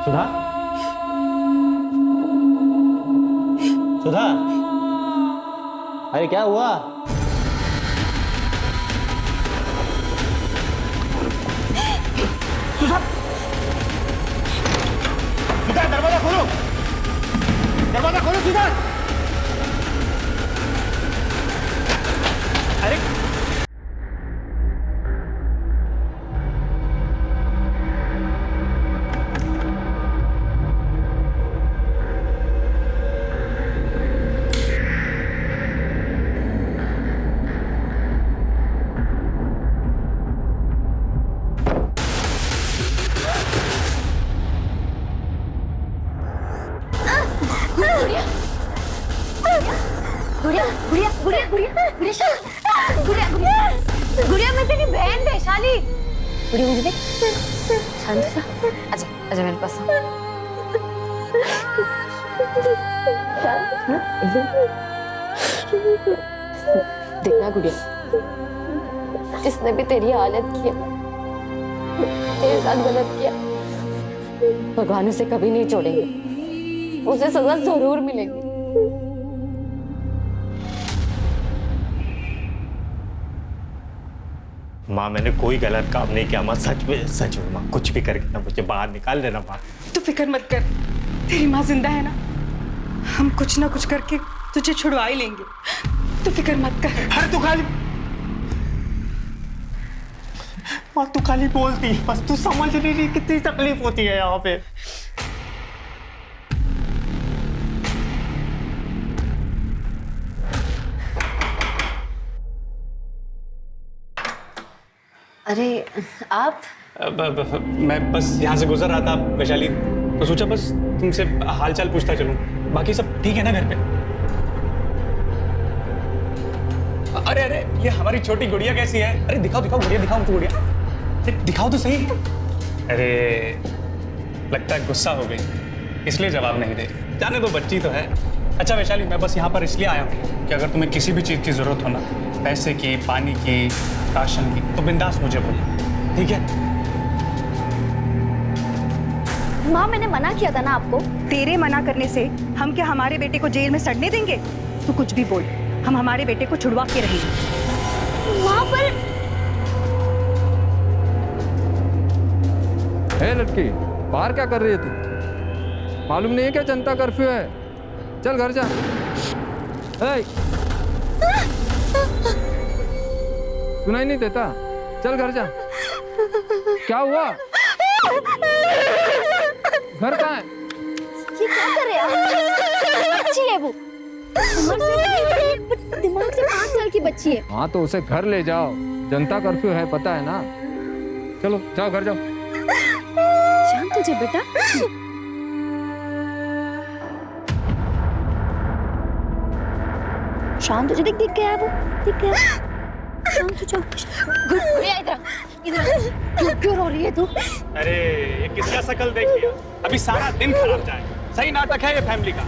सुधा, सुधा, अरे क्या हुआ? सुधा, सुधा दरवाजा खोलो, दरवाजा खोलो सुधा। अरे गुड़िया मैं तेरी बहन वैशाली। गुड़िया मुझे देख, शांत सा, आजा आजा मेरे पास। देखना गुड़िया, जिसने भी तेरी हालत की है, तेरे साथ गलत किया, भगवान उसे कभी नहीं छोड़ेंगे, उसे सजा जरूर मिलेगी। माँ मैंने कोई गलत काम नहीं किया माँ, सच में माँ, कुछ भी करके ना मुझे बाहर निकाल देना माँ। तू फिक्र मत कर, तेरी माँ जिंदा है ना, हम कुछ ना कुछ करके तुझे छुड़वा ही लेंगे, तू फिक्र मत कर। अरे तू खाली माँ, तू खाली बोलती है बस, तू समझ नहीं रही कितनी तकलीफ होती है यहाँ पे। अरे आप? मैं बस यहाँ से गुजर रहा था वैशाली, तो सोचा बस तुमसे हालचाल पूछता चलूं। बाकी सब ठीक है ना घर पे? अरे अरे ये हमारी छोटी गुड़िया कैसी है? अरे दिखाओ दिखाओ गुड़िया, दिखाओ मुझे गुड़िया, दिखाओ तो सही। अरे लगता है गुस्सा हो गई, इसलिए जवाब नहीं दे। जाने दो, बच्ची तो है। अच्छा वैशाली, मैं बस यहाँ पर इसलिए आया हूँ कि अगर तुम्हें किसी भी चीज़ की ज़रूरत हो ना, पैसे की, पानी की, राशन की, तो बिंदास मुझे बोलो, ठीक है? माँ मैंने मना किया था ना आपको। तेरे मना करने से हम क्या हमारे बेटे को जेल में सड़ने देंगे? तू कुछ भी बोल, हम हमारे बेटे को छुड़वा के रहेंगे। माँ पर है लड़की, बाहर क्या कर रही है तू? मालूम नहीं है क्या जनता कर्फ्यू है? चल घर जा। सुनाई नहीं देता? चल घर जा। क्या हुआ? घर कहाँ है? ये क्या कर रहे हैं? बच्ची है वो, उम्र से दिमाग से 5 साल की बच्ची है। हाँ तो उसे घर ले जाओ, जनता कर्फ्यू है, पता है ना। चलो जाओ घर जाओ। शांत हो जा बेटा। शांत हो जा, दिख गया है वो, दिख गया। शांत हो जा। गुड़िया इधर इधर, क्यों रो रही है तू? अरे ये किसका शकल देख लिया? अभी सारा दिन खराब जाए। सही नाटक है ये फैमिली का।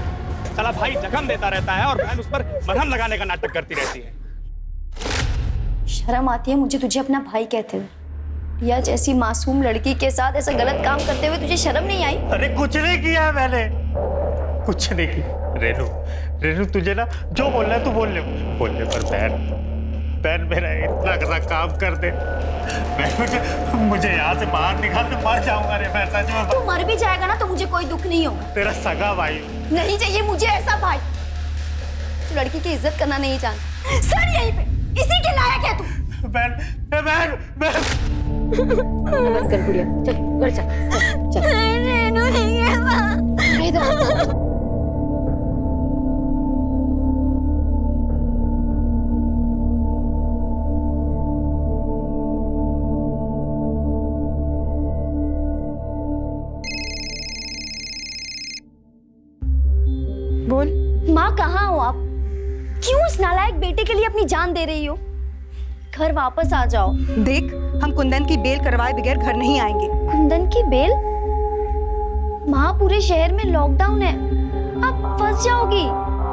साला भाई जख्म देता रहता है और बहन उस पर मरहम लगाने का नाटक करती रहती है। शर्म आती है मुझे तुझे अपना भाई कहते हुए। या जैसी मासूम लड़की के साथ ऐसा गलत काम करते हुए तुझे शर्म नहीं आई? अरे कुछ नहीं किया है मैंने, कुछ नहीं किया। रेनू, रेनू तुझे ना जो बोलना है तू बोल ले पर बहन मेरा इतना बड़ा काम कर दे, मुझे यहाँ से बाहर निकाल दे, मर जाऊंगा रे मैं सच में। तू मर भी जाएगा ना तो मुझे कोई दुख नहीं होगा। तेरा सगा भाई नहीं चाहिए मुझे ऐसा भाई जो लड़की की इज्जत करना नहीं जानता। सर यहीं पे, इसी के लायक है तू। बहन बंद कर गुड़िया, चल घर चल चल। रेनू नहीं है मां। इधर बोल। माँ कहाँ हो आप? क्यों इस नालायक बेटे के लिए अपनी जान दे रही हो? घर वापस आ जाओ। देख, हम कुंदन की बेल करवाए बगैर घर नहीं आएंगे। कुंदन की बेल? माँ पूरे शहर में लॉकडाउन है, आप फंस जाओगी।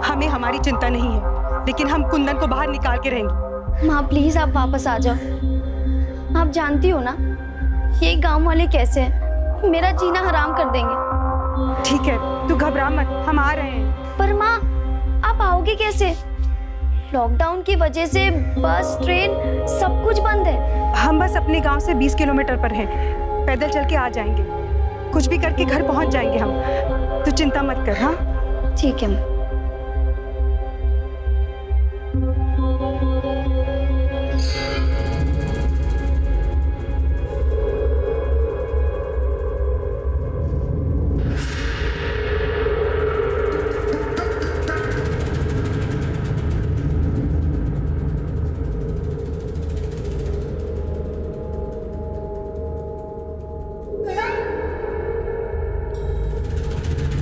हमें हमारी चिंता नहीं है, लेकिन हम कुंदन को बाहर निकाल के रहेंगे। माँ प्लीज आप वापस आ जाओ। आप जानती हो ना ये गांव वाले कैसे हैं, मेरा जीना हराम कर देंगे। ठीक है, तू घबरा मत, हम आ रहे हैं। पर माँ, आप आओगे कैसे? लॉकडाउन की वजह से बस, ट्रेन सब कुछ बंद है। हम बस अपने गांव से 20 किलोमीटर पर हैं, पैदल चल के आ जाएंगे। कुछ भी करके घर पहुंच जाएंगे हम। तू चिंता मत कर। हाँ ठीक है माँ।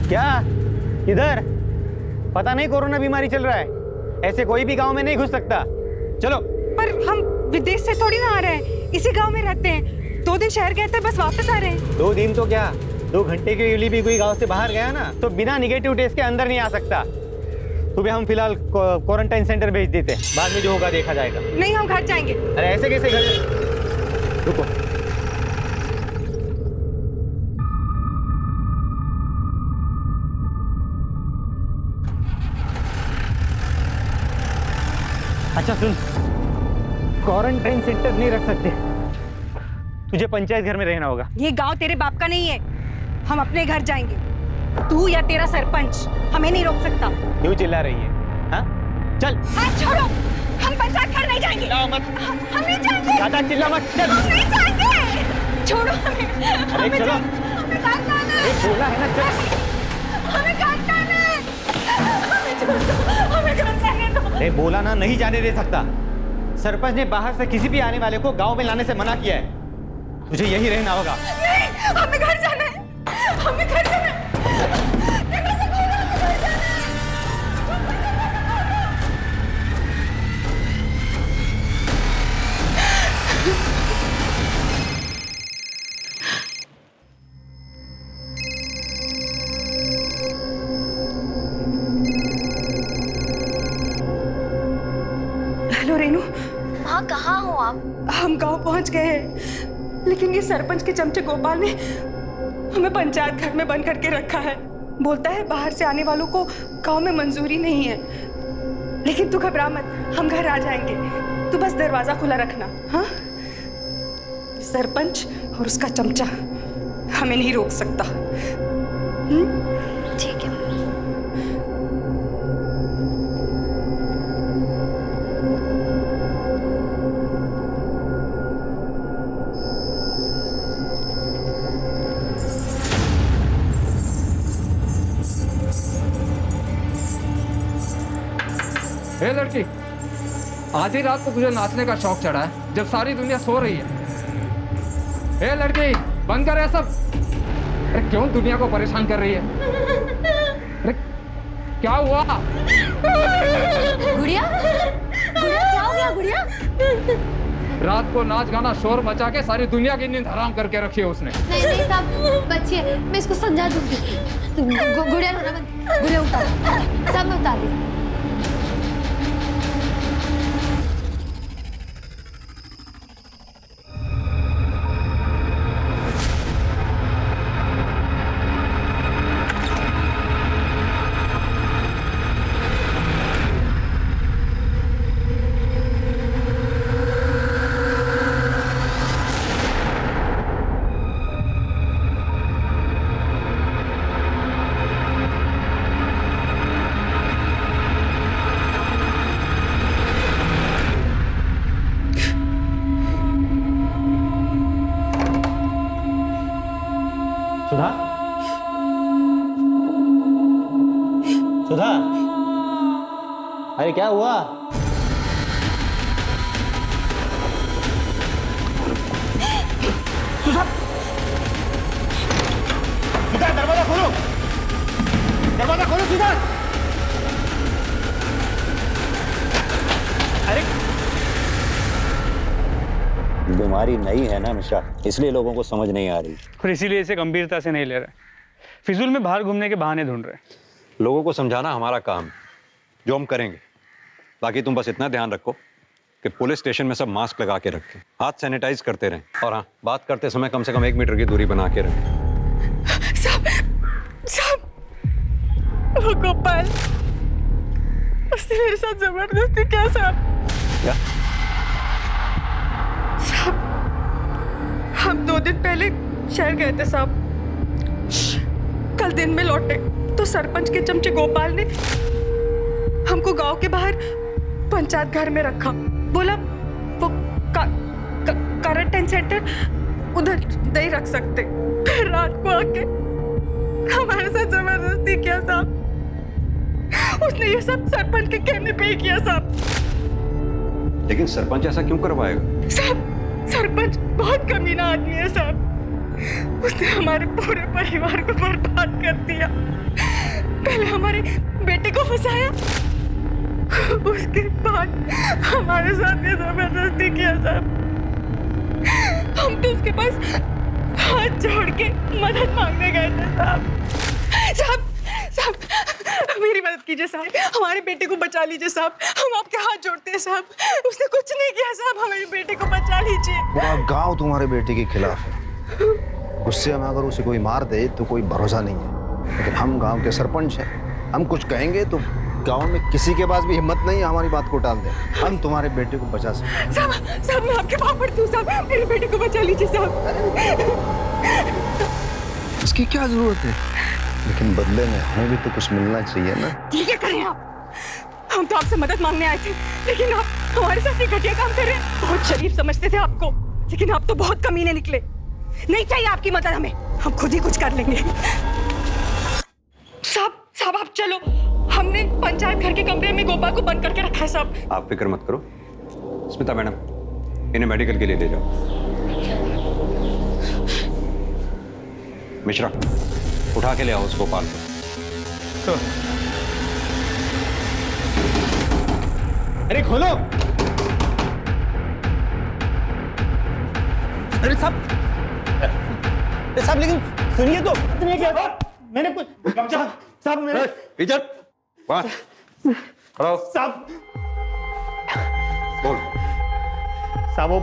क्या इधर? पता नहीं कोरोना बीमारी चल रहा है, ऐसे कोई भी गांव में नहीं घुस सकता। चलो। पर हम विदेश से थोड़ी ना आ रहे हैं, इसी गांव में रहते हैं। 2 दिन शहर गए थे, बस वापस आ रहे हैं। 2 दिन तो क्या, 2 घंटे के लिए भी कोई गांव से बाहर गया ना तो बिना निगेटिव टेस्ट के अंदर नहीं आ सकता। तुम्हें हम फिलहाल क्वारंटाइन सेंटर भेज देते हैं, बाद में जो होगा देखा जाएगा। नहीं, हम घर जाएंगे। अरे ऐसे कैसे घर? रुको। अच्छा सुन, क्वारंटाइन सेंटर नहीं रख सकते, तुझे पंचायत घर में रहना होगा। ये गांव तेरे बाप का नहीं है, हम अपने घर जाएंगे। तू या तेरा सरपंच हमें नहीं रोक सकता। क्यों चिल्ला रही है? हाँ? चल। हाथ छोड़ो, हम पंचायत घर नहीं जाएंगे। चिल्लाओ मत। हम नहीं जाएंगे। ज्यादा चिल्ला मत। चल। हम नहीं जाएंगे। छोड़ो हमें। अरे चलो। हमें घर जाना है। बोला है ना, चल। हमें घर जाना है। हमें छोड़ दो, हमें घर जाने दो। अरे बोला ना, नहीं जाने दे सकता। सरपंच ने बाहर से किसी भी आने वाले को गांव में लाने से मना किया है। तुझे यही रहना होगा। नहीं, हमें घर जाना है। हमें घर जाना है। हेलो रेनू। माँ, कहाँ हो आप? हम गांव पहुंच गए हैं, लेकिन ये सरपंच के चमचे गोपाल ने हमें पंचायत घर में बंद करके रखा है। बोलता है बाहर से आने वालों को गांव में मंजूरी नहीं है। लेकिन तू घबरा मत, हम घर आ जाएंगे। तू बस दरवाजा खुला रखना। हाँ, सरपंच और उसका चमचा हमें नहीं रोक सकता। ठीक है। हे लड़की, आधी रात को तुझे नाचने का शौक चढ़ा है जब सारी दुनिया सो रही है। हे लड़की, बंद कर ये सब। अरे क्यों दुनिया को परेशान कर रही है? अरे क्या हुआ? गुड़िया, गुड़िया क्या हो गया गुड़िया? रात को नाच गाना शोर मचा के सारी दुनिया की नींद हराम करके रखी है उसने। नहीं नहीं साहब, बच्ची है, मैं इसको समझा दूंगी। गुड़िया रोना मत, गुड़िया उतार, सब मैं उतार दी। सुधा, सुधा, अरे क्या हुआ? सुधा, सुधा, दरवाजा खोलो, दरवाजा खोलो सुधा। अरे बीमारी नहीं है ना मिश्रा, इसलिए लोगों को समझ नहीं आ रही और इसीलिए इसे गंभीरता से नहीं ले रहे, फिजूल में बाहर घूमने के बहाने ढूंढ रहे। लोगों को समझाना हमारा काम, जो हम करेंगे। बाकी तुम बस इतना ध्यान रखो कि पुलिस स्टेशन में सब मास्क लगा के रखें, हाथ सैनिटाइज करते रहें, और हाँ, बात करते समय कम से कम 1 मीटर की दूरी बना के रखें। साहब, साहब वो गोपाल उसने मेरे साथ जबरदस्ती किया साहब। क्या? साहब हम 2 दिन पहले शहर गए थे साहब। कल दिन में लौटे तो सरपंच के चमचे गोपाल ने हमको गांव के बाहर पंचायत घर में रखा। बोला वो क्वारंटाइन सेंटर उधर नहीं रख सकते। फिर रात को आके हमारे साथ जबरदस्ती किया साहब। उसने ये सब सरपंच के कहने पे ही किया साहब। लेकिन सरपंच ऐसा क्यों करवाएगा? साहब सरपंच बहुत कमीना आदमी है साहब। उसने हमारे पूरे परिवार को बर्बाद कर दिया। पहले हमारे बेटे को फंसाया, उसके बाद हमारे साथ ये जबरदस्ती किया साहब। हम तो उसके पास हाथ जोड़ के मदद मांगने गए थे साहब। साहब साहब मेरी मदद कीजिए साहब, हमारे बेटे को बचा लीजिए साहब। हम आपके हाथ जोड़ते हैं साहब। उसने कुछ नहीं किया साहब, हमारे बेटे को बचा लीजिए। पूरा गांव तुम्हारे बेटे के खिलाफ है। गुस्से में अगर उसे कोई मार दे तो कोई भरोसा नहीं है, लेकिन हम गांव के सरपंच हैं। हम कुछ कहेंगे तो गांव में किसी के पास भी हिम्मत नहीं है हमारी बात को टाल दे। हम तुम्हारे बेटे को बचा सकते। साहब मैं आपके पाँव पड़ती हूँ साहब, मेरे बेटे को बचा लीजिए साहब। इसकी क्या जरूरत है? लेकिन बदले में हमें भी तो कुछ मिलना चाहिए ना। ठीक है करें आप। हम तो आपसे मदद मांगने आए थे, लेकिन आप हमारे साथ ये घटिया काम कर रहे हैं। बहुत शरीफ समझते थे आपको, लेकिन आप तो बहुत कमीने निकले। नहीं चाहिए आपकी मदद हमें, हम खुद ही कुछ कर लेंगे। साहब आप चलो। हमने पंचायत घर के कमरे में गोपाल को बंद करके रखा है साहब। आप फिक्र मत करो। स्मिता मैडम, इन्हें मेडिकल के लिए ले जाओ। मिश्रा, उठा के ले आओ उस गोपाल को। अरे खोलो। अरे साहब लेकिन सुनिए तो। मैंने कुछ साहब मेरे इधर बात खड़ा साहब बोल। साहब वो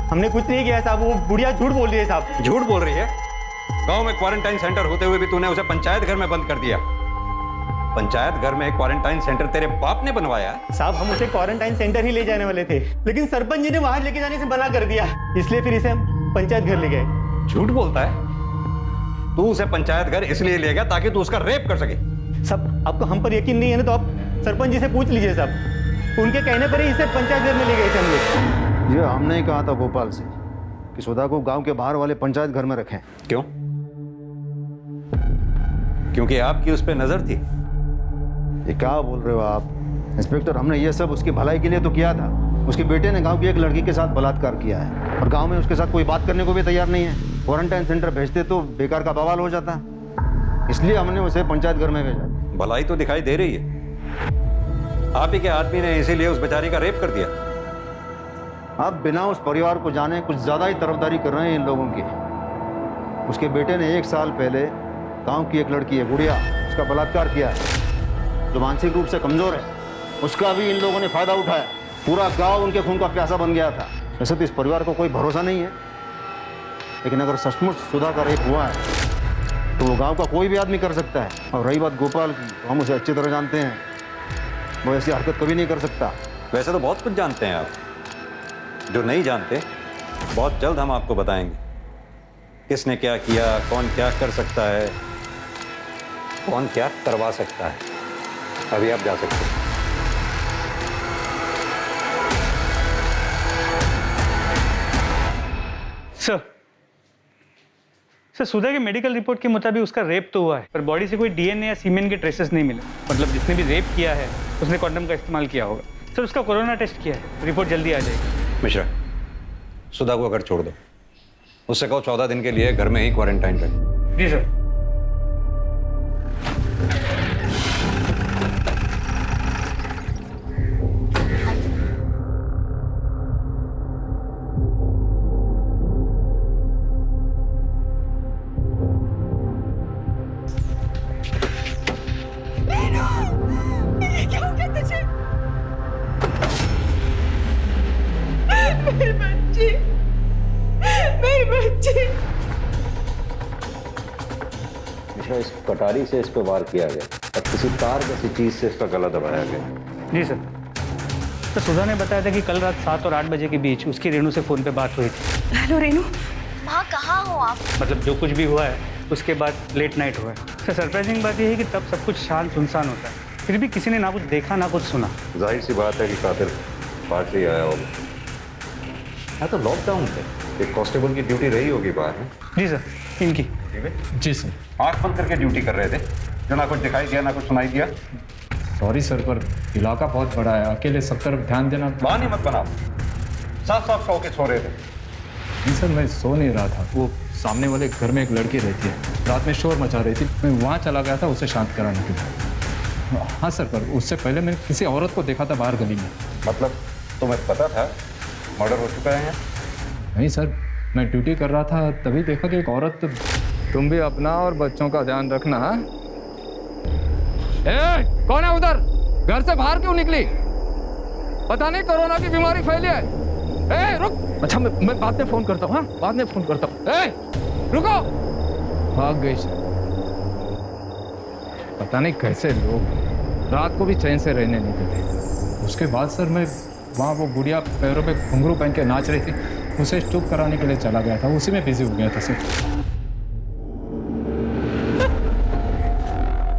हमने कुछ नहीं किया साहब। वो बुढ़िया झूठ बोल रही है साहब। झूठ बोल रही है? गांव में क्वारंटाइन सेंटर होते हुए भी तूने उसे पंचायत घर में बंद कर दिया। पंचायत घर में एक क्वारंटाइन सेंटर तेरे बाप ने बनवाया? साहब हम उसे क्वारंटाइन सेंटर ही ले जाने वाले थे, लेकिन सरपंच जी ने वहां लेके जाने से मना कर दिया, इसलिए फिर इसे हम पंचायत घर ले गए। झूठ बोलता है? तू उसे पंचायत घर इसलिए ले गया ताकि तू उसका रेप कर सके? साहब आपको हम पर यकीन नहीं है ना, तो आप सरपंच जी से पूछ लीजिए साहब। उनके कहने पर ही इसे पंचायत घर में ले गए थे हम लोग। ये हमने ही कहा था गोपाल से कि सुधा को गांव के बाहर वाले पंचायत घर में रखें। क्यों? क्योंकि आपकी उस पर नजर थी। ये क्या बोल रहे हो आप इंस्पेक्टर? हमने ये सब उसकी भलाई के लिए तो किया था। उसके बेटे ने गांव की एक लड़की के साथ बलात्कार किया है और गांव में उसके साथ कोई बात करने को भी तैयार नहीं है। क्वारंटाइन सेंटर भेजते तो बेकार का बवाल हो जाता, इसलिए हमने उसे पंचायत घर में भेजा। भलाई तो दिखाई दे रही है। आप ही के आदमी ने इसीलिए उस बेचारी का रेप कर दिया। आप बिना उस परिवार को जाने कुछ ज्यादा ही तरफदारी कर रहे हैं इन लोगों की। उसके बेटे ने 1 साल पहले गांव की एक लड़की है गुड़िया, उसका बलात्कार किया है, जो मानसिक रूप से कमजोर है। उसका भी इन लोगों ने फायदा उठाया। पूरा गांव उनके खून का प्यासा बन गया था। वैसे तो इस परिवार को कोई भरोसा नहीं है, लेकिन अगर सचमुच सुधा का रेप हुआ है तो वो गांव का कोई भी आदमी कर सकता है। और रही बात गोपाल की, तो हम उसे अच्छी तरह जानते हैं। वो ऐसी हरकत कभी नहीं कर सकता। वैसे तो बहुत कुछ जानते हैं आप, जो नहीं जानते बहुत जल्द हम आपको बताएंगे। किसने क्या किया, कौन क्या कर सकता है, कौन क्या करवा सकता है। अभी आप जा सकते हैं। सर सुधा के मेडिकल रिपोर्ट के मुताबिक उसका रेप तो हुआ है, पर बॉडी से कोई डीएनए या सीमेन के ट्रेसेस नहीं मिले। मतलब जिसने भी रेप किया है उसने कॉन्डम का इस्तेमाल किया होगा। सर उसका कोरोना टेस्ट किया है, रिपोर्ट जल्दी आ जाएगी। मिश्रा, सुधा को घर छोड़ दो। उससे कहो 14 दिन के लिए घर में ही क्वारंटाइन रहे। जी सर। दूसरा इस कटारी से इस पर वार किया गया और किसी तार जैसी चीज से इसका गला दबाया गया। जी सर। तो सुधा ने बताया था कि कल रात 7 और 8 बजे के बीच उसकी रेनू से फ़ोन पे बात हुई थी। हेलो रेनू। माँ कहाँ हो आप? मतलब जो कुछ भी हुआ है उसके बाद लेट नाइट हुआ है। सर सरप्राइजिंग बात यह है कि तब सब कुछ शांत सुनसान होता है, फिर भी किसी ने ना कुछ देखा ना कुछ सुना। जाहिर सी बात है कि कातिल पार्टी आया होगा। हाँ तो लॉकडाउन थे, एक कांस्टेबल की ड्यूटी रही होगी बाहर में। जी सर, इनकी। जी सर। आँख बंद करके ड्यूटी कर रहे थे, जो ना कुछ दिखाई दिया ना कुछ सुनाई दिया। सॉरी सर, पर इलाका बहुत बड़ा है, अकेले सब तरफ ध्यान देना। बहाने मत बनाओ, साफ साफ सो के सो रहे थे। जी सर, मैं सो नहीं रहा था। वो सामने वाले घर में एक लड़की रहती है, रात में शोर मचा रही थी, मैं वहाँ चला गया था उसे शांत कराने के लिए। हाँ सर, पर उससे पहले मैंने किसी औरत को देखा था बाहर गली में। मतलब तुम्हें पता था मर्डर हो चुका है यहाँ? नहीं सर, मैं ड्यूटी कर रहा था तभी देखा कि एक औरत। तुम भी अपना और बच्चों का ध्यान रखना। कौन है उधर? घर से बाहर क्यों निकली? पता नहीं कोरोना की बीमारी फैली है। रुक। अच्छा, मैं बाद में फोन करता हूँ। हाँ, बाद में फोन करता हूँ। रुको। भाग गई सर। पता नहीं कैसे लोग रात को भी चैन से रहने नहीं देते। उसके बाद सर मैं वहाँ वो गुड़िया पैरों पे घुंघरू पहन के नाच रही थी, उसे चुप कराने के लिए चला गया था, उसी में बिजी हो गया था सर।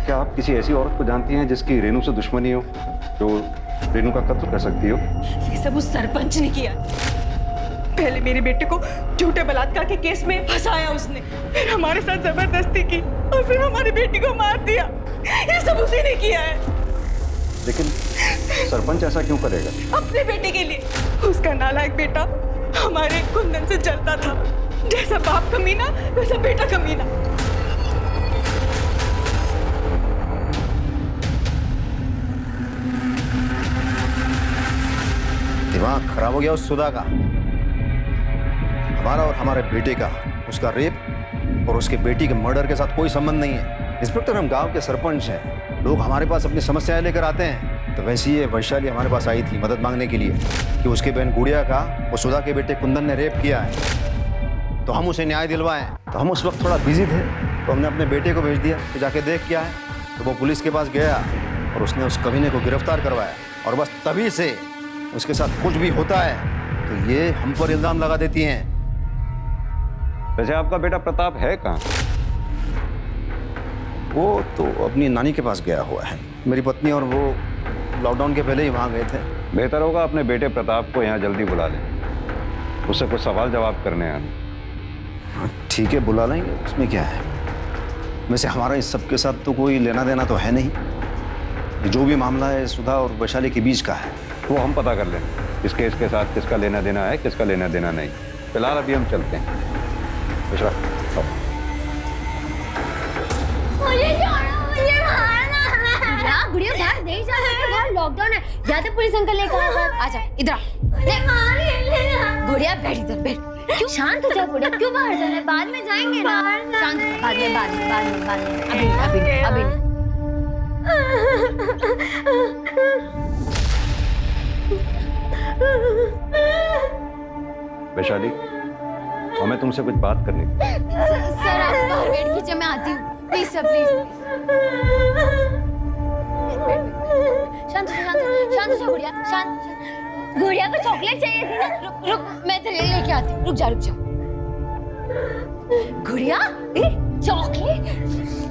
क्या आप किसी ऐसी औरत को जानती हैं जिसकी रेनू से दुश्मनी हो, जो रेनू का कत्ल कर सकती हो? ये सब उस सरपंच ने किया। पहले मेरे बेटे को झूठे बलात्कार के केस में फंसाया उसने, फिर हमारे साथ जबरदस्ती की और फिर हमारी बेटी को मार दिया। ये सब उसी ने किया है। लेकिन सरपंच ऐसा क्यों करेगा? अपने बेटे के लिए। उसका नालायक बेटा हमारे कुंदन से जलता था। जैसा बाप कमीना वैसा बेटा कमीना। दिमाग खराब हो गया उस सुधा का, हमारा और हमारे बेटे का। उसका रेप और उसके बेटी के मर्डर के साथ कोई संबंध नहीं है। इंस्पेक्टर, हम गांव के सरपंच हैं, लोग हमारे पास अपनी समस्याएं लेकर आते हैं। तो वैसे ही वैशाली हमारे पास आई थी मदद मांगने के लिए कि उसके बहन गुड़िया का वो सुधा के बेटे कुंदन ने रेप किया है, तो हम उसे न्याय दिलवाएं। तो हम उस वक्त थोड़ा बिजी थे, तो हमने अपने बेटे को भेज दिया कि जाके देख क्या है। तो वो पुलिस के पास गया और उसने उस कमीने को गिरफ्तार करवाया, और बस तभी से उसके साथ कुछ भी होता है तो ये हम पर इल्जाम लगा देती हैं। वैसे आपका बेटा प्रताप है कहाँ? वो तो अपनी नानी के पास गया हुआ है। मेरी पत्नी और वो लॉकडाउन के पहले ही वहाँ गए थे। बेहतर होगा अपने बेटे प्रताप को यहाँ जल्दी बुला लें, उससे कुछ सवाल जवाब करने हैं। ठीक है, बुला लेंगे, उसमें क्या है। वैसे हमारा इस सब के साथ तो कोई लेना देना तो है नहीं। जो भी मामला है सुधा और वैशाली के बीच का है, वो हम पता कर लें इस केस के साथ किसका लेना देना है, किसका लेना देना नहीं। फिलहाल अभी हम चलते हैं। बुशरा, मुझे छोड़ो, मुझे मारना है। गुड़िया बाहर नहीं जा सकते, बाहर लॉकडाउन है। जाते पुलिस अंकल लेकर आजा इधर आ। गुड़िया बैठ इधर बैठ। क्यों शांत हो जा गुड़िया, क्यों बाहर जाना है? बाद में जाएंगे ना। शांत हो, बाद में अभी नहीं। वैशाली, हमें तुमसे कुछ बात करनी थी। सर आप बाहर वेट कीजिए, मैं आती हूँ। Please sir, please. शांत हो जा गुड़िया, शांत। गुड़िया को चॉकलेट चाहिए थी ना। रुक मैं तेरे लिए लेके आती हूँ। रुक जा गुड़िया, चॉकलेट।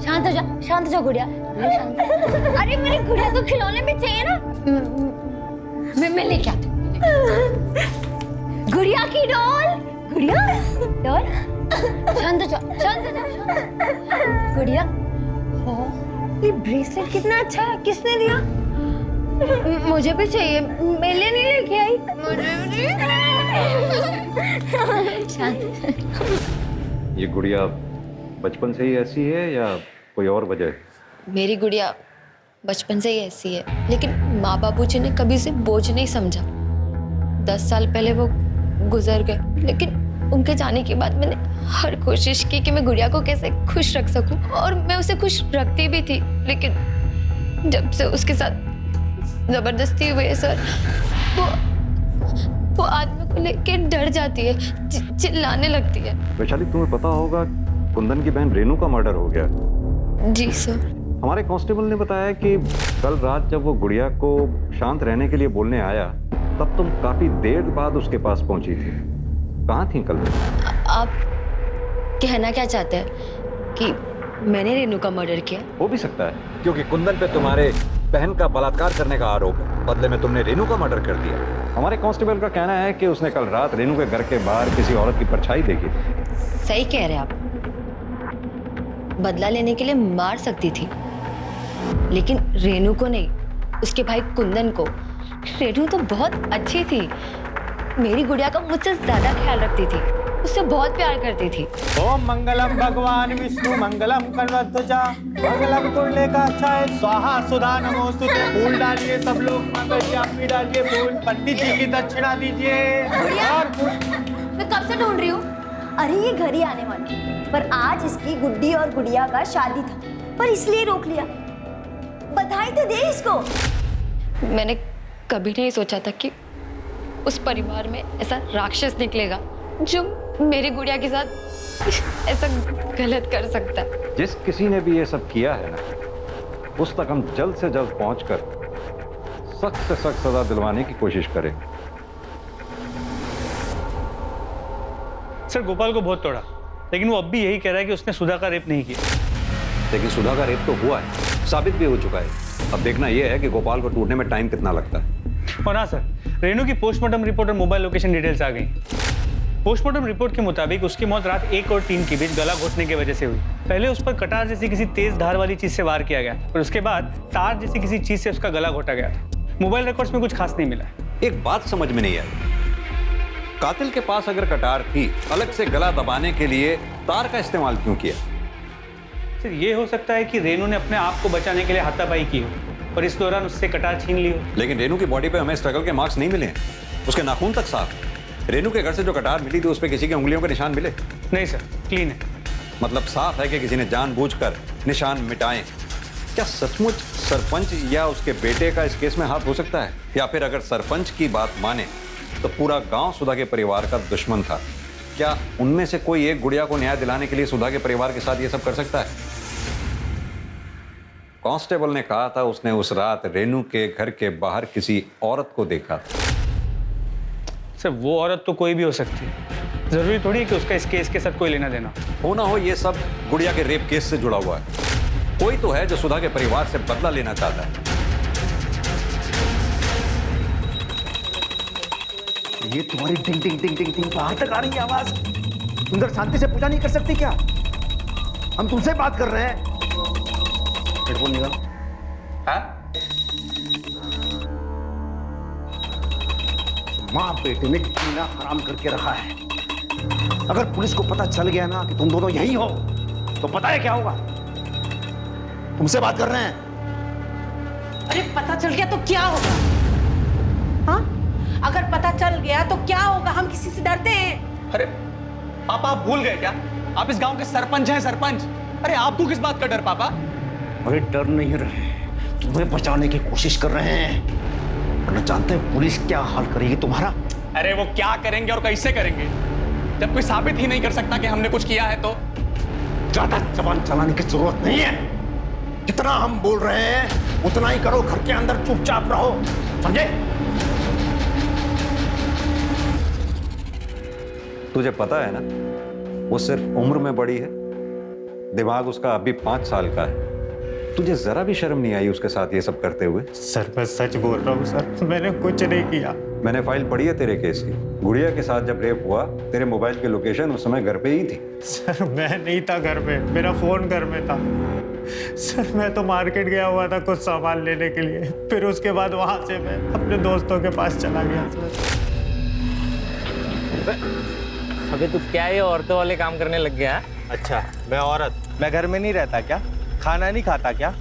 शांत हो जा गुड़िया, शांत। अरे मेरी गुड़िया को खिलौने भी चाहिए ना। मैं लेके आती हूँ। गुड़िया की डॉल। शांत हो जा। गुड़िया, ये ब्रेसलेट कितना अच्छा है, किसने दिया? मुझे भी चाहिए, मैं नहीं लेके आई। मुझे शांत। ये गुड़िया बचपन से ही ऐसी है या कोई और वजह? मेरी गुड़िया बचपन से ही ऐसी है, लेकिन माँ बाबूजी ने कभी उसे बोझ नहीं समझा। 10 साल पहले वो गुजर गए, लेकिन उनके जाने के बाद मैंने हर कोशिश की कि मैं गुड़िया को कैसे खुश रख सकूं, और मैं उसे खुश रखती भी थी। लेकिन जब से उसके साथ जबरदस्ती हुई है सर, वो आदमी को लेके डर जाती है, चिल्लाने लगती है। वैशाली, तुम्हें पता होगा कुंदन की बहन रेनू का मर्डर हो गया। जी सर। हमारे कांस्टेबल ने बताया कि कल रात जब वो गुड़िया को शांत रहने के लिए बोलने आया तब तुम काफी देर बाद उसके पास पहुंची थी। कहाँ थी कल? आप कहना क्या चाहते हैं कि मैंने रेनू का मर्डर किया? हो भी सकता है, क्योंकि कुंदन पे तुम्हारे बहन का बलात्कार करने का आरोप है। बदले में तुमने रेनू का मर्डर कर दिया। हमारे कांस्टेबल का कहना है कि उसने कल रात रेनू के घर के बाहर किसी औरत की परछाई देखी थी। सही कह रहे हैं आप। बदला लेने के लिए मार सकती थी, लेकिन रेनू को नहीं, उसके भाई कुंदन को। रेनू तो बहुत अच्छी थी, मेरी गुड़िया का मुझसे ज्यादा ख्याल रखती थी, उससे बहुत प्यार करती थी। ओम मंगलम भगवान विष्णु मंगलम कन्वध्वजा मंगलम कुंडलेकाक्षाय स्वाहा सुधा नमोस्तुते। फूल डालिए सब लोग, मंगलम डालिए फूल। पंडित जी की दक्षिणा दीजिए। और मैं कब से ढूंढ रही हूँ। अरे ये घर ही आने वाला, पर आज इसकी गुड्डी और गुड़िया का शादी था, पर इसलिए रोक लिया। बधाई तो दे इसको। मैंने कभी नहीं सोचा था कि उस परिवार में ऐसा राक्षस निकलेगा जो मेरी गुड़िया के साथ ऐसा गलत कर सकता है। जिस किसी ने भी ये सब किया है ना, उस तक हम जल्द से जल्द पहुंचकर सख्त से सख्त सजा दिलवाने की कोशिश करें। सर गोपाल को बहुत तोड़ा, लेकिन वो अब भी यही कह रहा है कि उसने सुधा का रेप नहीं किया। लेकिन सुधा का रेप तो हुआ है, साबित भी हो चुका है। अब देखना यह है कि गोपाल को ढूंढने में टाइम कितना लगता है। और हाँ सर, रेनू की पोस्टमार्टम रिपोर्ट और मोबाइल लोकेशन डिटेल्स आ गई। पोस्टमार्टम रिपोर्ट के मुताबिक उसकी मौत रात 1 और 3 के बीच गला घोटने की वजह से हुई। पहले उस पर कटार जैसी किसी तेज धार वाली चीज से वार किया गया और उसके बाद तार जैसी किसी चीज से उसका गला घोटा गया था। मोबाइल रिकॉर्ड्स में कुछ खास नहीं मिला। एक बात समझ में नहीं आई, कातिल के पास अगर कटार थी, अलग से गला दबाने के लिए तार का इस्तेमाल क्यों किया? सर ये हो सकता है कि रेनू ने अपने आप को बचाने के लिए हाथापाई की हो और इस दौरान उससे कटार छीन ली हो। लेकिन रेनू की बॉडी पे हमें स्ट्रगल के मार्क्स नहीं मिले हैं, उसके नाखून तक साफ। रेनू के घर से जो कटार मिली थी उस पे किसी की उंगलियों के निशान मिले? नहीं सर, क्लीन है। मतलब साफ है कि किसी ने जानबूझकर निशान मिटाए। क्या सचमुच सरपंच या उसके बेटे का इस केस में हाथ हो सकता है? या फिर अगर सरपंच की बात माने तो पूरा गांव सुधा के परिवार का दुश्मन था। क्या उनमें से कोई एक गुड़िया को न्याय दिलाने के लिए सुधा के परिवार के साथ ये सब कर सकता है? कांस्टेबल ने कहा था उसने उस रात रेनू के घर के बाहर किसी औरत को देखा था। सर वो औरत तो कोई भी हो सकती है, जरूरी थोड़ी है कि उसका इस केस के साथ कोई लेना देना हो ना हो। ये सब गुड़िया के रेप केस से जुड़ा हुआ है। कोई तो है जो सुधा के परिवार से बदला लेना चाहता है। ये तुम्हारी टिंग टिंग टिंग टिंग टिंग कहां तक आ रही है आवाज? सुंदर शांति से पूजा नहीं कर सकती क्या? हम तुमसे बात कर रहे हैं। हेडफोन निकाल। हाँ? माँ बेटे ने जीना हराम करके रखा है। अगर पुलिस को पता चल गया ना कि तुम दोनों यही हो तो पता है क्या होगा? तुमसे बात कर रहे हैं। अरे पता चल गया तो क्या होगा? हाँ, अगर पता चल गया तो क्या होगा? हम किसी से डरते हैं? अरे पापा आप भूल गए क्या? आप इस गांव के सरपंच हैं, सरपंच। अरे आपको किस बात का डर पापा? अरे डर नहीं रहे, तुम्हें बचाने की कोशिश कर रहे हैं। वरना जानते हैं पुलिस क्या हाल करेगी तुम्हारा? अरे वो क्या करेंगे और कैसे करेंगे जब कोई साबित ही नहीं कर सकता कि हमने कुछ किया है तो? ज्यादा जबान चलाने की जरूरत नहीं है। जितना हम बोल रहे हैं उतना ही करो। घर के अंदर चुपचाप रहो, समझे? तुझे पता है ना, वो सिर्फ उम्र में बड़ी है, दिमाग उसका अभी 5 साल का है। तुझे जरा भी शर्म नहीं आई उसके साथ ये सब करते हुए? सर मैं सच बोल रहा हूँ सर, मैंने कुछ नहीं किया। मैंने फाइल पढ़ी है तेरे केस की। गुड़िया के साथ जब रेप हुआ, तेरे मोबाइल की लोकेशन उस समय घर पे ही थी। सर मैं नहीं था घर में, मेरा फोन घर में था। सर मैं तो मार्केट गया हुआ था कुछ सामान लेने के लिए, फिर उसके बाद वहां से मैं अपने दोस्तों के पास चला गया। अबे तू क्या ये औरतों वाले काम करने लग गया? अच्छा मैं औरत? मैं घर में नहीं रहता क्या? खाना नहीं खाता क्या?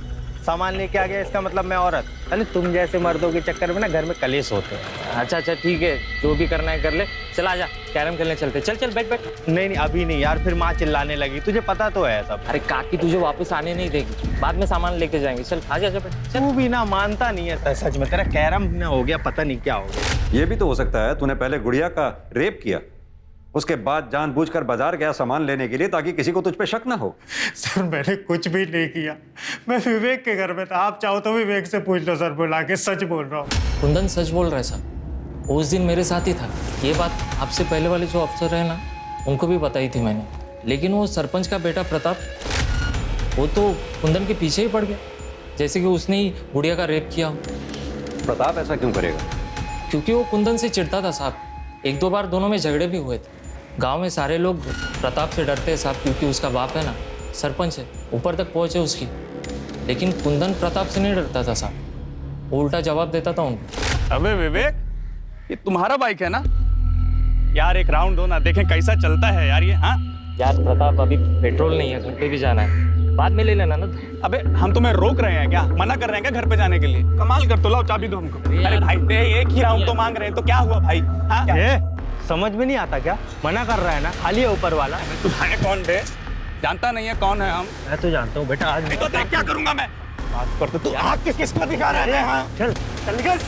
सामान लेके आ गया इसका मतलब मैं औरत? अरे तुम जैसे मर्दों के चक्कर में ना घर में कलेश होते हैं। अच्छा अच्छा ठीक है, जो भी करना है कर ले। चल आजा कैरम खेलने चलते। चल चल बैठ बैठ। नहीं नहीं अभी नहीं यार, फिर माँ चिल्लाने लगी, तुझे पता तो है सब। अरे काकी तुझे वापस आने नहीं देगी, बाद में सामान लेके जाएंगे। चल आजा आजा बैठ। तू भी ना मानता नहीं है सच में, तेरा कैरम ना हो गया, पता नहीं क्या हो गया। ये भी तो हो सकता है तूने पहले गुड़िया का रेप किया उसके बाद जानबूझकर बाजार गया सामान लेने के लिए ताकि किसी को तुझ पे शक ना हो। सर मैंने कुछ भी नहीं किया, मैं विवेक के घर में था। आप चाहो तो विवेक से पूछ लो सर, बुला के सच बोल रहा हूँ। कुंदन सच बोल रहा है साहब, उस दिन मेरे साथ ही था। ये बात आपसे पहले वाले जो अफसर है ना, उनको भी बताई थी मैंने। लेकिन वो सरपंच का बेटा प्रताप, वो तो कुंदन के पीछे ही पड़ गया, जैसे कि उसने ही गुड़िया का रेप किया हो। प्रताप ऐसा क्यों करेगा? क्योंकि वो कुंदन से चिढ़ता था साहब। एक दो बार दोनों में झगड़े भी हुए थे। गांव में सारे लोग प्रताप से डरते हैं साहब, क्योंकि उसका बाप है ना सरपंच है, ऊपर तक पहुंचे उसकी। लेकिन कुंदन प्रताप से नहीं डरता था साहब, वो उल्टा जवाब देता था उनको। अबे विवेक, ये तुम्हारा बाइक है ना यार? एक राउंड दो ना, देखें कैसा चलता है यार ये। हाँ यार प्रताप, अभी पेट्रोल नहीं है, घर पे भी जाना है, बाद में ले लेना ना। अबे हम तुम्हें रोक रहे हैं क्या? मना कर रहे हैं क्या घर पे जाने के लिए? कमाल कर, तो लाओ चाबी दो हमको। अरे भाई बे, एक ही राउंड तो मांग रहे हैं, तो क्या हुआ भाई? हाँ समझ में नहीं आता क्या? मना कर रहा है ना, खाली है ऊपर वाला। तुम्हारे कौन बे? जानता नहीं है कौन है हम? मैं तो जानता हूँ बेटा, आज नहीं तो देख क्या करूंगा मैं? बात करते तू आग किस किस्मत दिखा रहा है? हाँ चल चल निकल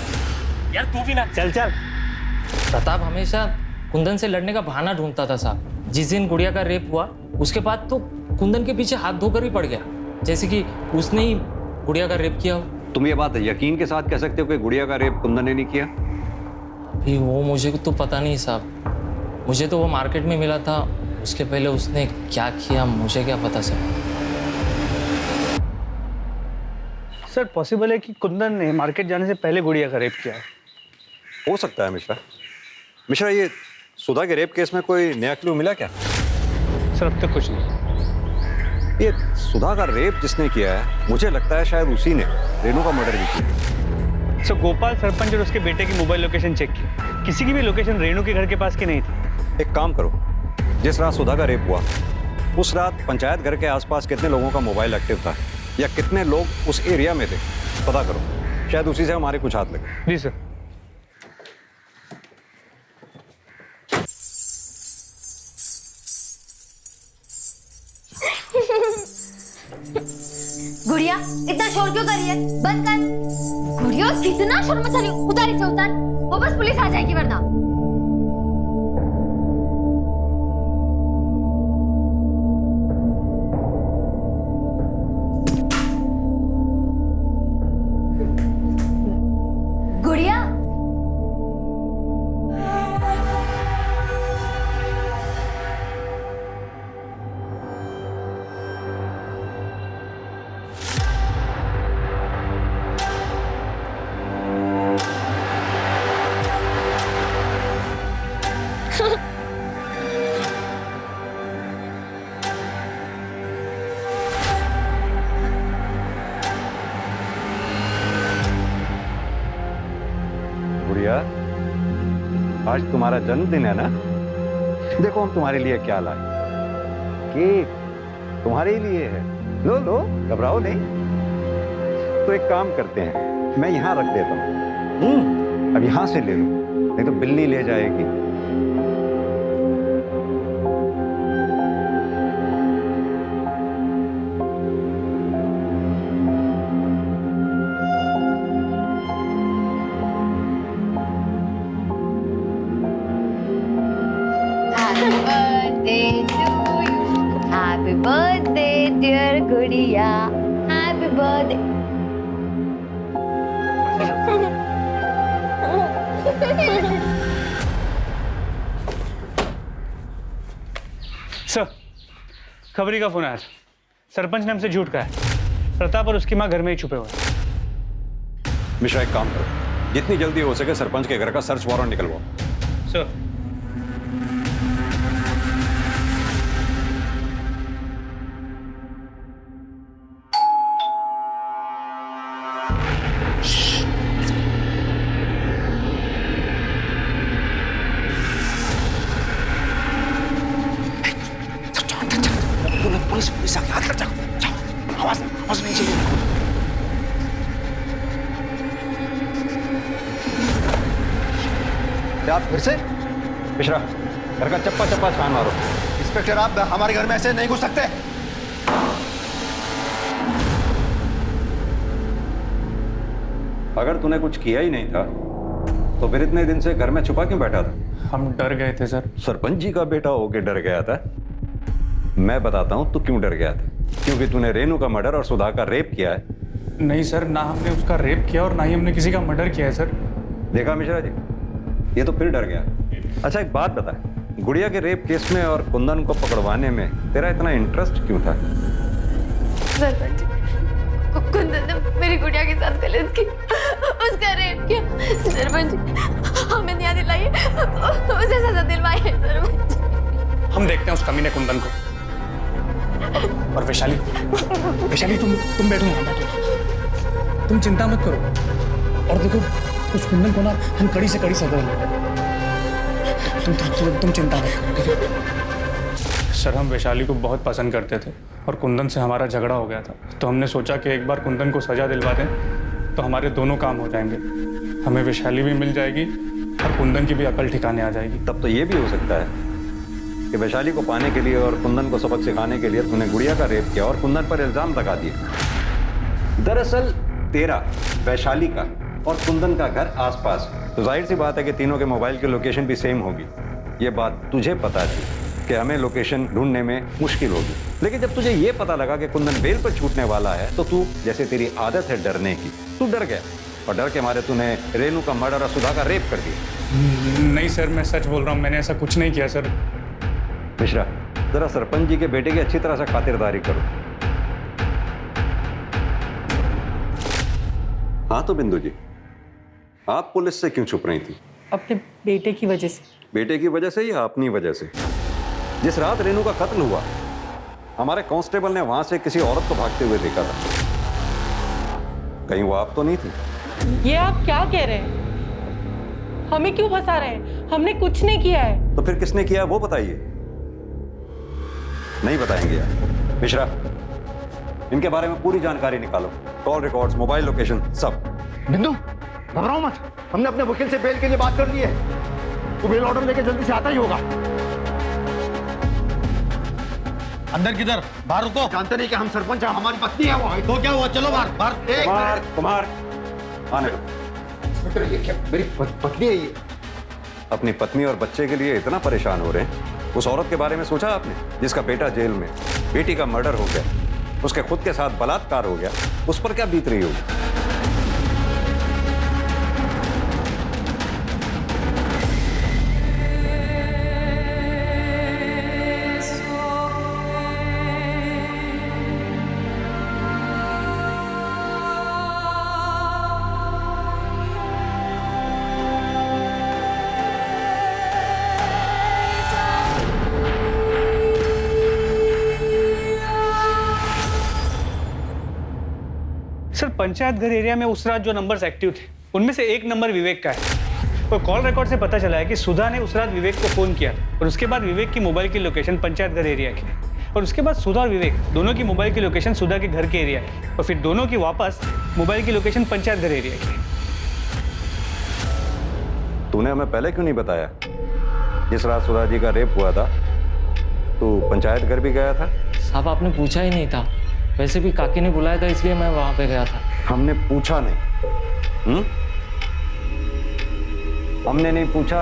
यार तू भी ना चल चल। प्रताप हमेशा कुंदन से लड़ने का बहाना ढूंढता था साहब। जिस दिन गुड़िया का रेप हुआ उसके बाद तो कुंदन के पीछे हाथ धोकर ही पड़ गया, जैसे कि उसने ही गुड़िया का रेप किया हो। तुम ये बात यकीन के साथ कह सकते हो कि गुड़िया का रेप कुंदन ने नहीं किया? अभी वो मुझे तो पता नहीं साहब, मुझे तो वो मार्केट में मिला था। उसके पहले उसने क्या किया मुझे क्या पता सर। सर पॉसिबल है कि कुंदन ने मार्केट जाने से पहले गुड़िया का रेप किया है। हो सकता है मिश्रा। मिश्रा, ये सुधा के रेप केस में कोई नया क्लू मिला क्या? सर अब तक कुछ नहीं। ये सुधा का रेप जिसने किया है, मुझे लगता है शायद उसी ने रेनू का मर्डर भी किया। सर गोपाल सरपंच और उसके बेटे की मोबाइल लोकेशन चेक की, किसी की भी लोकेशन रेनू के घर के पास की नहीं थी। एक काम करो, जिस रात सुधा का रेप हुआ उस रात पंचायत घर के आसपास कितने लोगों का मोबाइल एक्टिव था, या कितने लोग उस एरिया में थे, पता करो। शायद उसी से हमारे कुछ हाथ लगे। जी सर। गुड़िया इतना शोर क्यों कर रही है? बंद कर। गुड़िया कितना शोर मचा रही है, उतार इसे उतार, वो बस पुलिस आ जाएगी वरना। गुड़िया गुड़िया, आज तुम्हारा जन्मदिन है ना? देखो हम तुम्हारे लिए क्या लाए। केक तुम्हारे ही लिए है, लो लो, घबराओ नहीं। तो एक काम करते हैं, मैं यहाँ रख देता हूँ, अब यहाँ से ले लो, नहीं तो बिल्ली ले जाएगी। Happy birthday, dear Gudiya. Happy birthday. Sir खबरी का फोन आया। सरपंच ने हमसे झूठ कहा है, प्रताप और उसकी माँ घर में ही छुपे हुए हैं। मिश्रा, एक काम करो, जितनी जल्दी हो सके सरपंच के घर का सर्च वारंट निकलवाओ। सर पुलिस आके हाथ कर जाओ, आवाज नहीं चाहिए। क्या फिर से? मिश्रा, घर का चप्पा चप्पा छान मारो। इंस्पेक्टर, आप हमारे घर में ऐसे नहीं घुस सकते। अगर तूने कुछ किया ही नहीं था तो फिर इतने दिन से घर में छुपा क्यों बैठा था? हम डर गए थे सर। सरपंच जी का बेटा होके डर गया था? मैं बताता हूँ तू क्यों डर गया था। क्योंकि तूने रेनू का मर्डर और सुधा का रेप किया है। नहीं सर, ना हमने उसका रेप किया और ना ही हमने किसी का मर्डर किया है सर। देखा मिश्रा जी, ये तो फिर डर गया। अच्छा एक बात बता, गुड़िया के रेप केस में और कुंदन को पकड़वाने में तेरा इतना इंटरेस्ट क्यों था? सरपंच, कुंदन ने मेरी गुड़िया के साथ गलत की, उसका रेप किया। सरपंच, हमें न्याय दिलाइए, उसे सजा दिलवाइए सरपंच। हम देखते हैं उस कमीने कुंदन को। और वैशाली, तुम बैठो यहाँ, बैठो, तुम चिंता मत करो। और देखो उस कुंदन को ना हम कड़ी से कड़ी सजा देंगे। तुम चिंता मत करो। सर हम वैशाली को बहुत पसंद करते थे और कुंदन से हमारा झगड़ा हो गया था, तो हमने सोचा कि एक बार कुंदन को सजा दिलवा दें तो हमारे दोनों काम हो जाएंगे। हमें वैशाली भी मिल जाएगी और कुंदन की भी अकल ठिकाने आ जाएगी। तब तो ये भी हो सकता है कि वैशाली को पाने के लिए और कुंदन को सबक सिखाने के लिए तूने गुड़िया का रेप किया और कुंदन पर इल्जाम लगा दिया। दरअसल तेरा, वैशाली का और कुंदन का घर आसपास, तो जाहिर सी बात है कि तीनों के मोबाइल की लोकेशन भी सेम होगी। ये बात तुझे पता थी कि हमें लोकेशन ढूंढने में मुश्किल होगी, लेकिन जब तुझे ये पता लगा कि कुंदन बेल पर छूटने वाला है तो तू, जैसे तेरी आदत है डरने की, तू डर गया और डर के मारे तूने रेनू का मर्डर और सुधा का रेप कर दिया। नहीं सर, मैं सच बोल रहा हूँ, मैंने ऐसा कुछ नहीं किया सर। मिश्रा, जरा सरपंच जी के बेटे की अच्छी तरह से खातिरदारी करो। हाँ तो बिंदु जी, आप पुलिस से क्यों छुप रही थी? अपने बेटे की वजह से। बेटे की वजह से या अपनी वजह से? जिस रात रेनू का कत्ल हुआ, हमारे कांस्टेबल ने वहां से किसी औरत को भागते हुए देखा था। कहीं वो आप तो नहीं थी? ये आप क्या कह रहे हैं? हमें क्यों फंसा रहे हैं? हमने कुछ नहीं किया है। तो फिर किसने किया वो बताइए। नहीं बताएंगे यार। मिश्रा, इनके बारे में पूरी जानकारी निकालो, कॉल रिकॉर्ड्स, मोबाइल लोकेशन, सब। बिंदु, घबराओ मत, हमने अपने वकील से बेल के लिए बात कर ली है। वो बेल ऑर्डर लेके जल्दी से आता ही होगा। अंदर किधर? बाहर रुको। जानते नहीं कि हम सरपंच हैं, हमारी पत्नी है वो। तो क्या हुआ? चलो बाहर बाहर। कुमार, आने दो। मित्र, ये क्या? मेरी पत्नी है ये। अपनी पत्नी और बच्चे के लिए इतना परेशान हो रहे हैं? उस औरत के बारे में सोचा आपने जिसका बेटा जेल में, बेटी का मर्डर हो गया, उसके खुद के साथ बलात्कार हो गया, उस पर क्या बीत रही होगी? सर पंचायत घर एरिया में उस रात जो नंबर्स एक्टिव थे उनमें से एक नंबर विवेक का है और कॉल रिकॉर्ड से पता चला है कि सुधा ने उस रात विवेक को फोन किया और उसके बाद विवेक की मोबाइल की लोकेशन पंचायत घर एरिया की और उसके बाद सुधा और विवेक दोनों की मोबाइल की लोकेशन सुधा के घर के एरिया की और फिर दोनों की वापस मोबाइल की लोकेशन पंचायत घर एरिया की। तूने हमें पहले क्यों नहीं बताया? जिस रात सुधा जी का रेप हुआ था तू पंचायत घर भी गया था? साहब आपने पूछा ही नहीं था, वैसे भी काकी ने बुलाया था इसलिए मैं वहां पे गया था। हमने पूछा नहीं। हमने नहीं पूछा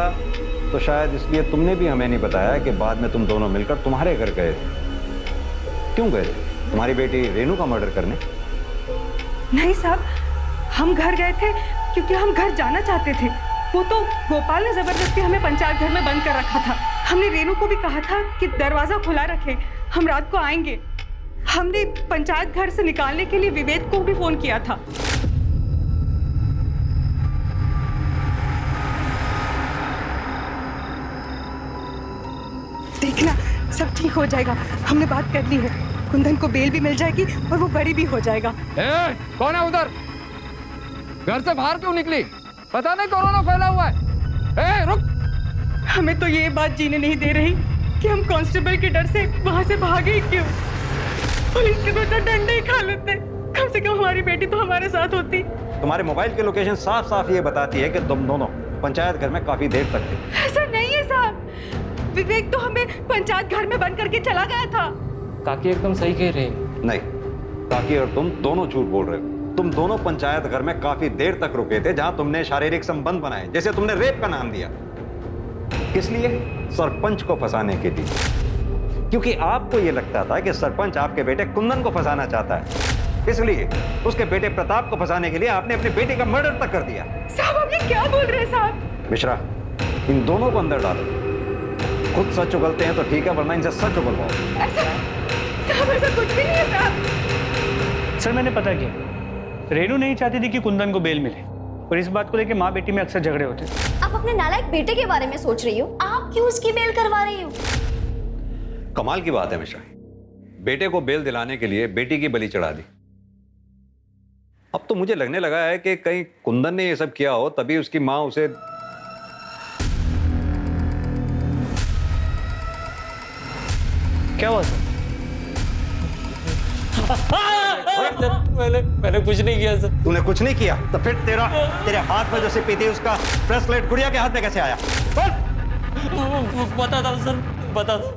तो शायद इसलिए तुमने भी हमें नहीं बताया कि बाद में तुम दोनों मिलकर तुम्हारे घर गए थे। क्यों गए थे? तुम्हारी बेटी रेनू का मर्डर करने? नहीं साहब, हम घर गए थे क्योंकि हम घर जाना चाहते थे। वो तो गोपाल ने जबरदस्ती हमें पंचायत घर में बंद कर रखा था। हमने रेनू को भी कहा था कि दरवाजा खुला रखे, हम रात को आएंगे। हमने पंचायत घर से निकालने के लिए विवेक को भी फोन किया था। देखना सब ठीक हो जाएगा, हमने बात कर ली है। कुंदन को बेल भी मिल जाएगी और वो बरी भी हो जाएगा। कौन है उधर? घर से बाहर क्यों निकली? पता नहीं कोरोना फैला हुआ है। रुक। हमें तो ये बात जीने नहीं दे रही कि हम कांस्टेबल के डर से वहां से भागे क्यों। पुलिस के तो डंडे ही खा लेते, कम से कम हमारी बेटी तो हमारे साथ होती। तुम्हारे मोबाइल की लोकेशन साफ साफ ये बताती है कि तुम दोनों पंचायत घर में काफी देर तक थे। ऐसा नहीं है साहब, विवेक तो हमें पंचायत घर में बंद करके चला गया था। काकी एकदम सही कह रहे हैं। नहीं, काकी और तुम दोनों झूठ बोल रहे हो। तुम दोनों पंचायत घर में काफी देर तक रुके थे जहां तुमने शारीरिक संबंध बनाए, जैसे तुमने रेप का नाम दिया। किस लिए? सरपंच को फंसाने के लिए। क्योंकि आपको यह लगता था कि सरपंच आपके बेटे कुंदन को फंसाना चाहता है, इसलिए उसके बेटे प्रताप को फंसाने के लिए आपने अपने बेटे का मर्डर तक कर दिया। साहब आपने क्या बोल रहे हैं साहब? मिश्रा, इन दोनों को अंदर डालो। खुद सच उगलते हैं तो ठीक है, वरना इनसे सच उगलवाओ। साहब ऐसा कुछ भी नहीं है साहब। सर मैंने पता किया, रेनू नहीं चाहती थी कि कुंदन को बेल मिले, और इस बात को लेकर माँ बेटी में अक्सर झगड़े होते थे। आप अपने नालायक बेटे के बारे में सोच रही हो, आप क्यों उसकी बेल करवा रही हो? कमाल की बात है मिश्रा, बेटे को बेल दिलाने के लिए बेटी की बलि चढ़ा दी। अब तो मुझे लगने लगा है कि कहीं कुंदन ने ये सब किया हो, तभी उसकी माँ उसे। क्या हुआ सर? मैंने कुछ नहीं किया सर। तूने कुछ नहीं किया तो फिर तेरे हाथ में जो सिप्पी थी उसका ब्रेसलेट गुड़िया के हाथ में कैसे आया? बता दो सर, बता दो।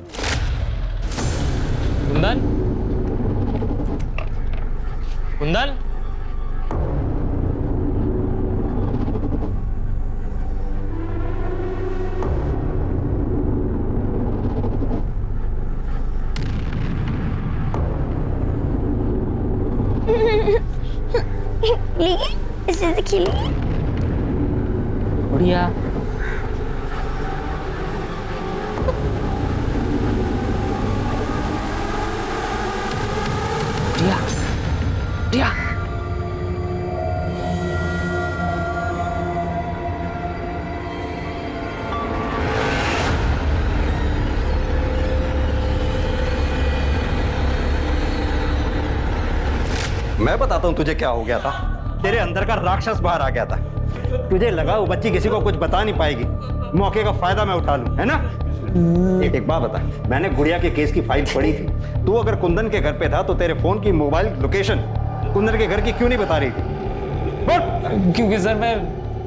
कुंदन, कुंदन, इससे से खेली बढ़िया। बढ़िया, बढ़िया। मैं बताता हूं तुझे क्या हो गया था। तेरे अंदर का राक्षस बाहर आ गया था। तुझे लगा वो बच्ची किसी को कुछ बता नहीं पाएगी, मौके का फायदा मैं उठा लूं, है ना? एक बात बता, मैंने गुड़िया के केस की फाइल पढ़ी थी। तू अगर कुंदन के घर पे था तो तेरे फोन की मोबाइल लोकेशन कुंदन के घर की क्यों नहीं बता रही थी? बोल। क्योंकि सर मैं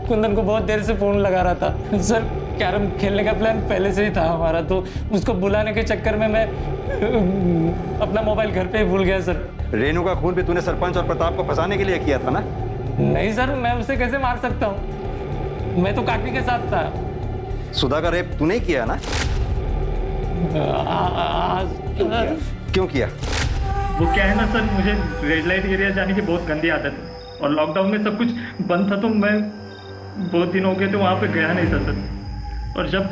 कुंदन को बहुत देर से फोन लगा रहा था सर। कैरम खेलने का प्लान पहले से ही था हमारा, तो उसको बुलाने के चक्कर में मैं अपना मोबाइल घर पे ही भूल गया सर। रेनू का खून भी तूने सरपंच और प्रताप को फंसाने के लिए किया था ना? नहीं सर, मैं उसे कैसे मार सकता हूँ? मैं तो काकी के साथ था। सुधा का रेप तूने ही किया ना? क्यों किया? वो क्या है ना सर, मुझे रेड लाइट एरिया जाने की बहुत गंदी आदत है, और लॉकडाउन में सब कुछ बंद था, तो मैं बहुत दिन हो गए थे वहाँ पे गया नहीं था सर। और जब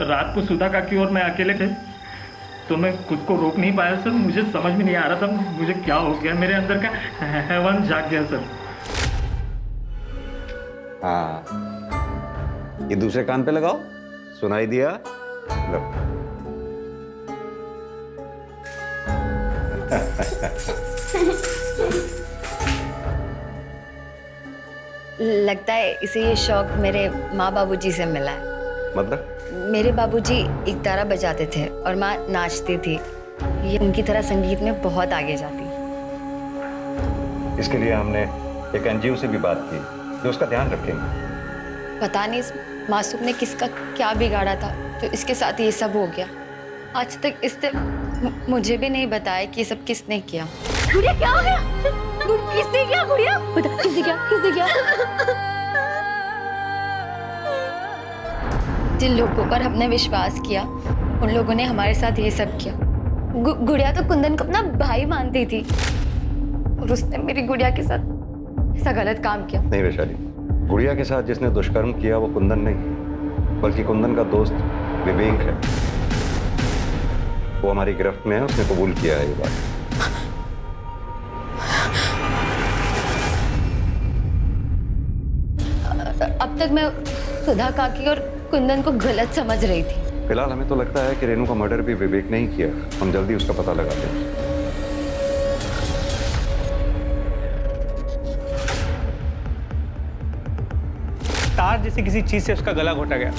रात को सुधा काकी और मैं अकेले थे तो मैं खुद को रोक नहीं पाया सर। मुझे समझ में नहीं आ रहा था मुझे क्या हो गया, मेरे अंदर का हैवान जाग गया सर। हाँ, ये दूसरे कान पे लगाओ, सुनाई दिया? लो। लगता है इसे ये शौक मेरे माँ बाबूजी से मिला है। मतलब? मेरे बाबूजी एकतारा बजाते थे और माँ नाचती थी। ये उनकी तरह संगीत में बहुत आगे जाती। इसके लिए हमने एक एनजीओ से भी बात की जो उसका ध्यान रखेंगे। पता नहीं इस मासूम ने किसका क्या बिगाड़ा था तो इसके साथ ये सब हो गया। आज तक इसने मुझे भी नहीं बताया कि ये सब किसने किया। गुड़िया क्या हो गया? किसने किया गुड़िया? बता, किसने किया? किसने किया? जिन लोगों पर हमने विश्वास किया उन लोगों ने हमारे साथ ये सब किया। गुड़िया तो कुंदन को अपना भाई मानती थी और उसने मेरी गुड़िया के साथ ऐसा गलत काम किया। नहीं वैशाली, गुड़िया के साथ जिसने दुष्कर्म किया वो कुंदन नहीं, बल्कि कुंदन का दोस्त विवेक है। वो हमारी गिरफ्त में है, उसने कबूल किया है ये बात। अब तक मैं सुधा काकी और कुंदन को गलत समझ रही थी। फिलहाल हमें तो लगता है कि रेनू का मर्डर भी विवेक ने ही किया। हम जल्दी उसका पता लगाते हैं। तार जैसे किसी चीज से उसका गला घोटा गया।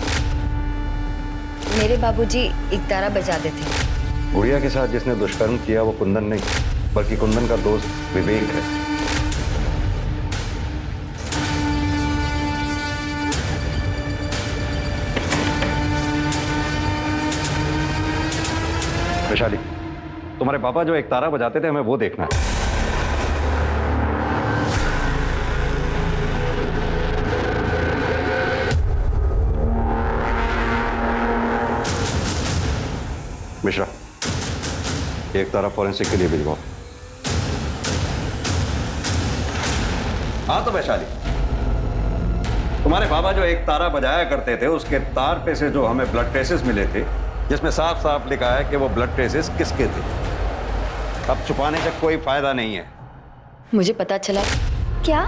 मेरे बाबूजी एकतारा बजाते थे। गुड़िया के साथ जिसने दुष्कर्म किया वो कुंदन नहीं, बल्कि कुंदन का दोस्त विवेक है। वैशाली, तुम्हारे पापा जो एकतारा बजाते थे हमें वो देखना है। एक तारा फॉरेंसिक के लिए भिजवाओ। हाँ तो वैशाली, तुम्हारे बाबा जो एक तारा बजाया करते थे, उसके तार पे से जो हमें ब्लड ट्रेसेस मिले थे, जिसमें साफ साफ लिखा है कि वो ब्लड ट्रेसेस किसके थे। अब छुपाने से कोई फायदा नहीं है। मुझे पता चला क्या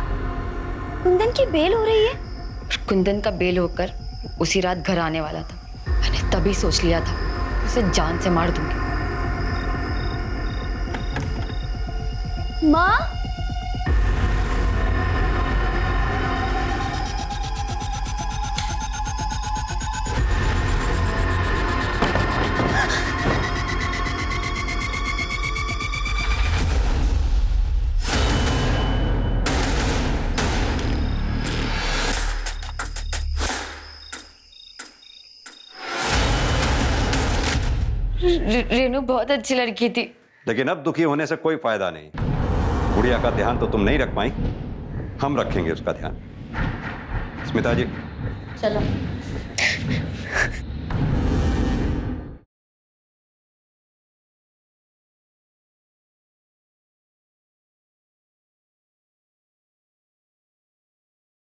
कुंदन की बेल हो रही है? कुंदन का बेल होकर उसी रात घर आने वाला था। मैंने तभी सोच लिया था कि उसे जान से मार दूंगी। माँ, रेनू बहुत अच्छी लड़की थी। लेकिन अब दुखी होने से कोई फायदा नहीं। गुड़िया का ध्यान तो तुम नहीं रख पाई, हम रखेंगे उसका ध्यान। स्मिता जी चलो।